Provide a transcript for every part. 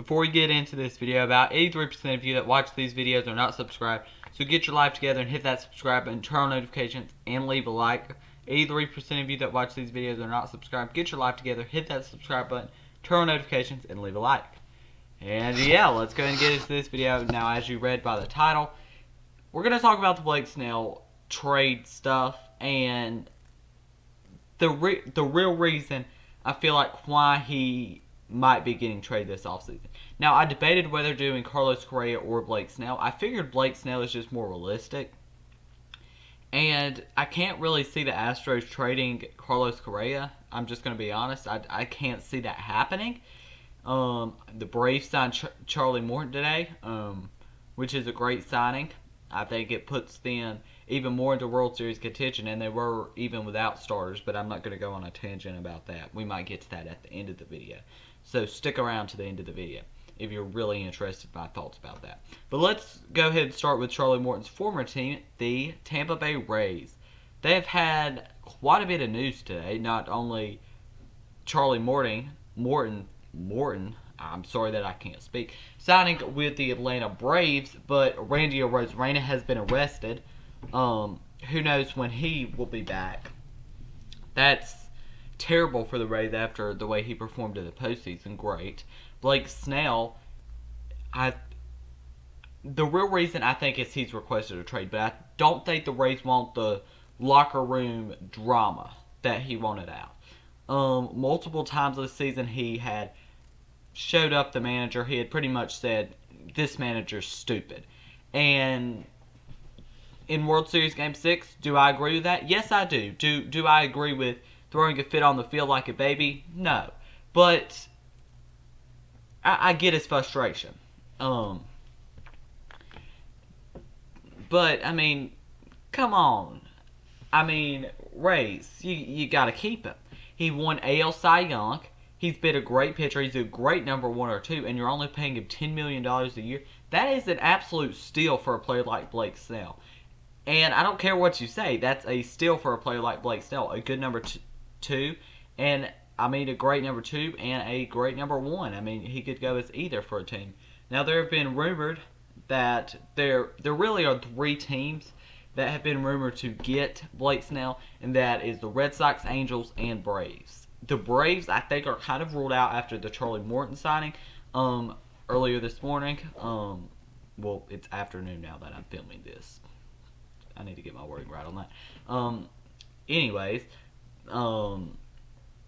Before we get into this video, about 83% of you that watch these videos are not subscribed. So get your life together and hit that subscribe button, turn on notifications, and leave a like. 83% of you that watch these videos are not subscribed. Get your life together, hit that subscribe button, turn on notifications, and leave a like. And yeah, let's go and get into this video. Now, as you read by the title, we're going to talk about the Blake Snell trade stuff and the real reason I feel like why he might be getting traded this offseason. Now, I debated whether doing Carlos Correa or Blake Snell. I figured Blake Snell is just more realistic. And I can't really see the Astros trading Carlos Correa. I'm just going to be honest. I can't see that happening. The Braves signed Charlie Morton today, which is a great signing. I think it puts them even more into World Series contention, and they were even without starters, but I'm not going to go on a tangent about that. We might get to that at the end of the video. So stick around to the end of the video if you're really interested in my thoughts about that. But let's go ahead and start with Charlie Morton's former team, the Tampa Bay Rays. They have had quite a bit of news today. Not only Charlie Morton, I'm sorry that I can't speak, signing with the Atlanta Braves, but Randy Arozarena has been arrested. Who knows when he will be back. That's terrible for the Rays after the way he performed in the postseason. Great. Blake Snell, the real reason I think is he's requested a trade, but I don't think the Rays want the locker room drama that he wanted out. Multiple times this season he had showed up the manager. He had pretty much said, this manager's stupid. And in World Series Game 6, do I agree with that? Yes, I do. Do I agree with throwing a fit on the field like a baby? No. But I get his frustration. But, I mean, come on. I mean, Rays, you got to keep him. He won AL Cy Young. He's been a great pitcher. He's a great number 1 or 2, and you're only paying him $10 million a year. That is an absolute steal for a player like Blake Snell. And I don't care what you say. That's a steal for a player like Blake Snell. A good number 2, and I mean a great number 2 and a great number 1. I mean, he could go as either for a team. Now, there have been rumored that there really are 3 teams that have been rumored to get Blake Snell, and that is the Red Sox, Angels, and Braves. The Braves, I think, are kind of ruled out after the Charlie Morton signing earlier this morning. Well, it's afternoon now that I'm filming this. I need to get my wording right on that. Anyways, so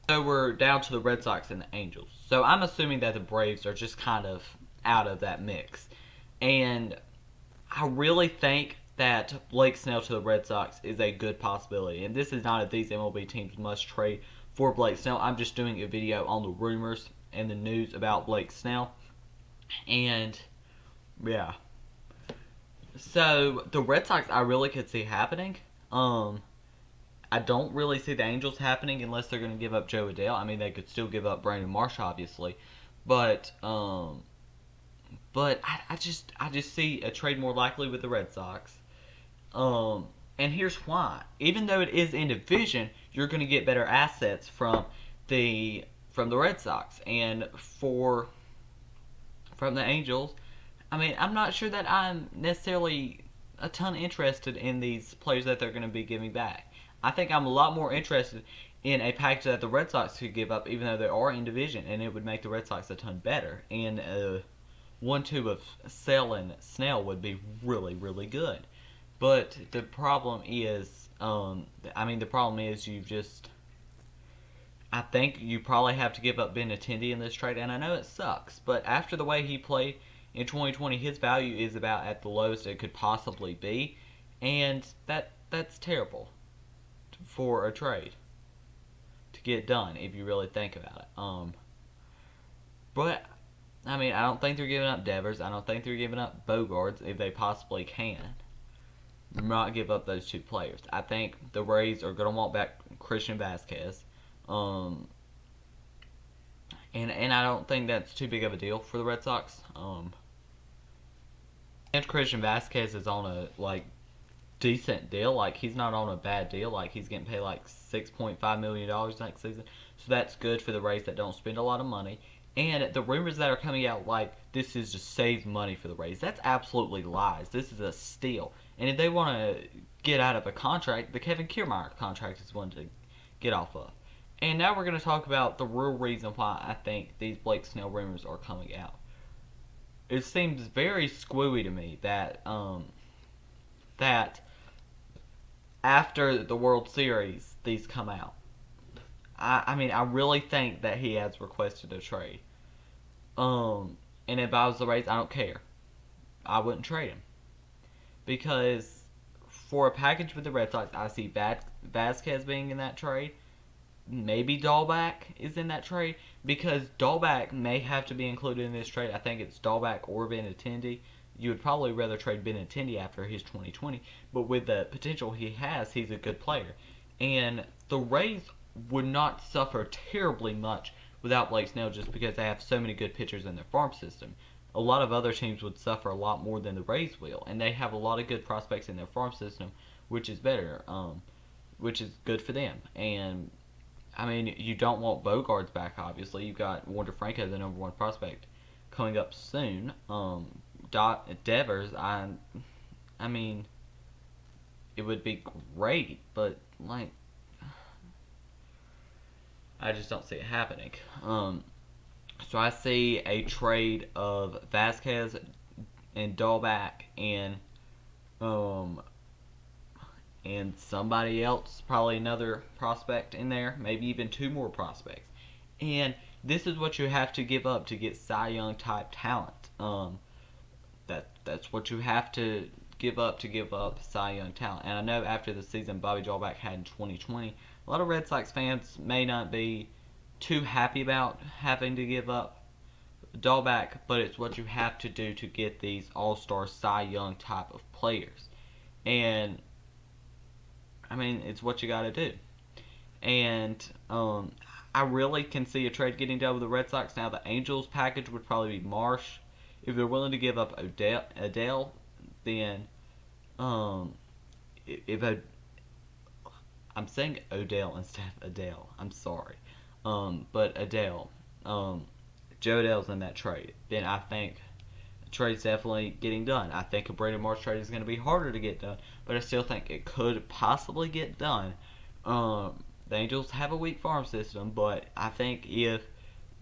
we're down to the Red Sox and the Angels. So I'm assuming that the Braves are just kind of out of that mix. And I really think that Blake Snell to the Red Sox is a good possibility. And this is not a these MLB teams must trade for Blake Snell. I'm just doing a video on the rumors and the news about Blake Snell. And, yeah. So, the Red Sox I really could see happening. I don't really see the Angels happening unless they're going to give up Joe Adele. I mean, they could still give up Brandon Marsh, obviously. But I just see a trade more likely with the Red Sox. And here's why. Even though it is in division, you're going to get better assets from the Red Sox. And from the Angels, I mean, I'm not sure that I'm necessarily a ton interested in these players that they're going to be giving back. I think I'm a lot more interested in a package that the Red Sox could give up, even though they are in division, and it would make the Red Sox a ton better. And 1-2 of Sale and Snell would be really, really good. But the problem is, I think you probably have to give up Benintendi in this trade, and I know it sucks, but after the way he played in 2020, his value is about at the lowest it could possibly be, and that's terrible for a trade to get done if you really think about it. But I mean, I don't think they're giving up Devers. I don't think they're giving up Bogarts if they possibly can. Not give up those 2 players. I think the Rays are going to want back Christian Vasquez. And I don't think that's too big of a deal for the Red Sox. And Christian Vasquez is on a decent deal. He's not on a bad deal. He's getting paid $6.5 million next season. So that's good for the Rays that don't spend a lot of money. And the rumors that are coming out, like, this is to save money for the Rays, that's absolutely lies. This is a steal. And if they want to get out of a contract, the Kevin Kiermaier contract is one to get off of. And now we're going to talk about the real reason why I think these Blake Snell rumors are coming out. It seems very squooey to me that after the World Series these come out. I mean, I really think that he has requested a trade. And if I was the Rays, I don't care. I wouldn't trade him because for a package with the Red Sox, I see Vasquez being in that trade. Maybe Dahlback is in that trade because Dahlback may have to be included in this trade. I think it's Dahlback or Benintendi. You would probably rather trade Benintendi after his 2020, but with the potential he has, he's a good player. And the Rays would not suffer terribly much without Blake Snell just because they have so many good pitchers in their farm system. A lot of other teams would suffer a lot more than the Rays will, and they have a lot of good prospects in their farm system, which is better, which is good for them. And I mean, you don't want Bogarts back, obviously. You've got Wander Franco, the number one prospect, coming up soon. Devers, I mean, it would be great, but like, I just don't see it happening. So I see a trade of Vasquez and Dahlback um, and somebody else, probably another prospect in there, maybe even two more prospects. And this is what you have to give up to get Cy Young type talent. That's what you have to give up Cy Young talent. And I know after the season Bobby Dahlback had in 2020, a lot of Red Sox fans may not be too happy about having to give up Dahlback, but it's what you have to do to get these all-star Cy Young type of players. And I mean, it's what you got to do. And I really can see a trade getting done with the Red Sox. Now, the Angels package would probably be Marsh. If they're willing to give up Adele, then if I'm saying Odell instead of Adele. I'm sorry, but Adele, Joe Adele's in that trade. Then I think the trade's definitely getting done. I think a Brandon Marsh trade is going to be harder to get done, but I still think it could possibly get done. The Angels have a weak farm system, but I think if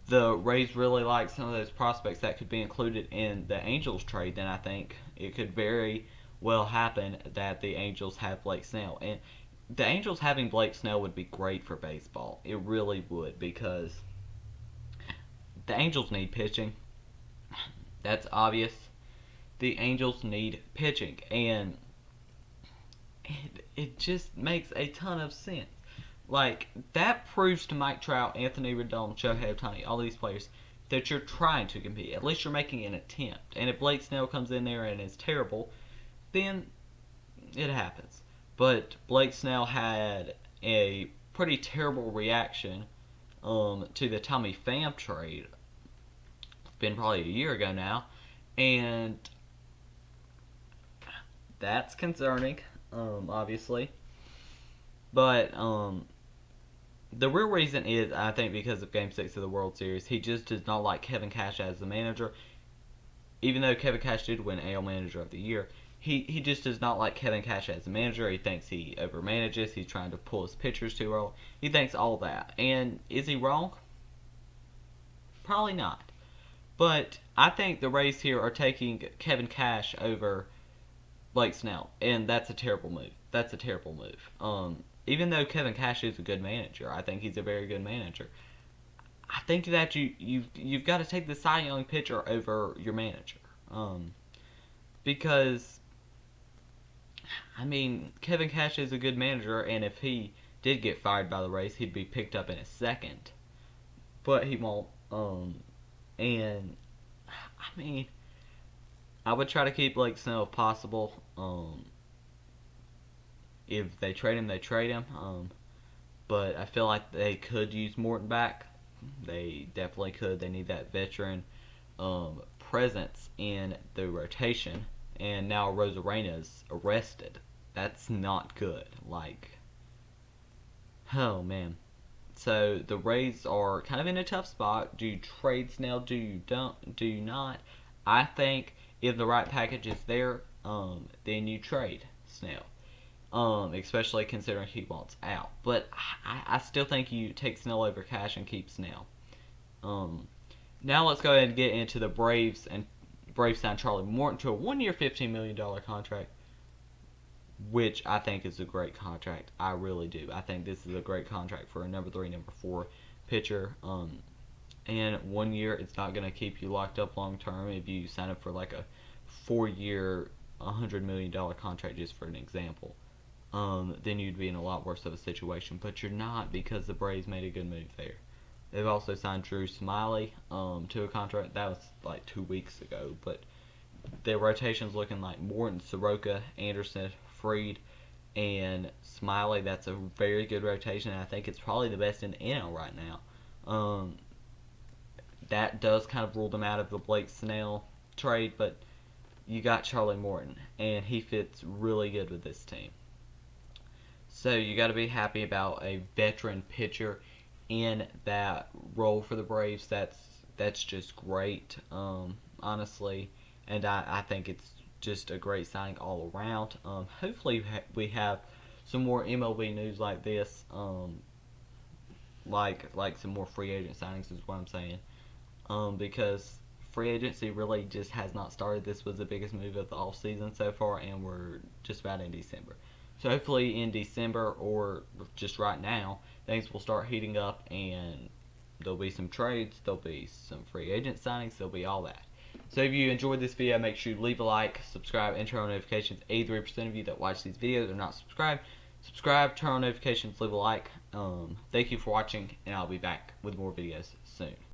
the Rays really like some of those prospects that could be included in the Angels trade, then I think it could very well happen that the Angels have Blake Snell. And the Angels having Blake Snell would be great for baseball. It really would, because the Angels need pitching. That's obvious. The Angels need pitching, and it just makes a ton of sense. Like, that proves to Mike Trout, Anthony Rendon, Shohei Ohtani, all these players, that you're trying to compete. At least you're making an attempt. And if Blake Snell comes in there and is terrible, then it happens. But Blake Snell had a pretty terrible reaction to the Tommy Pham trade. It's been probably a year ago now. And that's concerning, obviously. But the real reason is, I think, because of Game 6 of the World Series. He just does not like Kevin Cash as the manager. Even though Kevin Cash did win AL Manager of the Year, he just does not like Kevin Cash as a manager. He thinks he overmanages. He's trying to pull his pitchers too early. He thinks all that. And is he wrong? Probably not. But I think the Rays here are taking Kevin Cash over Blake Snell, and that's a terrible move. That's a terrible move. Even though Kevin Cash is a good manager, I think he's a very good manager. I think that you've got to take the Cy Young pitcher over your manager, because I mean, Kevin Cash is a good manager, and if he did get fired by the Rays, he'd be picked up in a second. But he won't. And I mean, I would try to keep Blake Snell if possible. If they trade him, they trade him. But I feel like they could use Morton back. They definitely could. They need that veteran presence in the rotation. And now Rosarena's arrested. That's not good. Like, oh man. So the Rays are kind of in a tough spot. Do you trade Snell? Do you don't? Do you not? I think if the right package is there, then you trade Snell. Especially considering he wants out. But I still think you take Snell over cash and keep Snell. Um, Now let's go ahead and get into the Braves, and Braves signed Charlie Morton to a 1-year, $15 million contract, which I think is a great contract. I really do. I think this is a great contract for a number 3, number 4 pitcher. And 1 year, it's not going to keep you locked up long term. If you sign up for like a 4-year, $100 million contract, just for an example, then you'd be in a lot worse of a situation. But you're not, because the Braves made a good move there. They've also signed Drew Smiley to a contract. That was like 2 weeks ago. But their rotation's looking like Morton, Soroka, Anderson, Freed, and Smiley. That's a very good rotation, and I think it's probably the best in the NL right now. That does kind of rule them out of the Blake Snell trade, but you got Charlie Morton, and he fits really good with this team. So you got to be happy about a veteran pitcher in that role for the Braves. That's just great, honestly, and I think it's just a great signing all around. Hopefully we have some more MLB news like this, like some more free agent signings is what I'm saying, because free agency really just has not started. This was the biggest move of the off season so far, and we're just about in December. So hopefully in December, or just right now, things will start heating up, and there'll be some trades, there'll be some free agent signings, there'll be all that. So if you enjoyed this video, make sure you leave a like, subscribe, and turn on notifications. 83% of you that watch these videos are not subscribed. Subscribe, turn on notifications, leave a like. Thank you for watching, and I'll be back with more videos soon.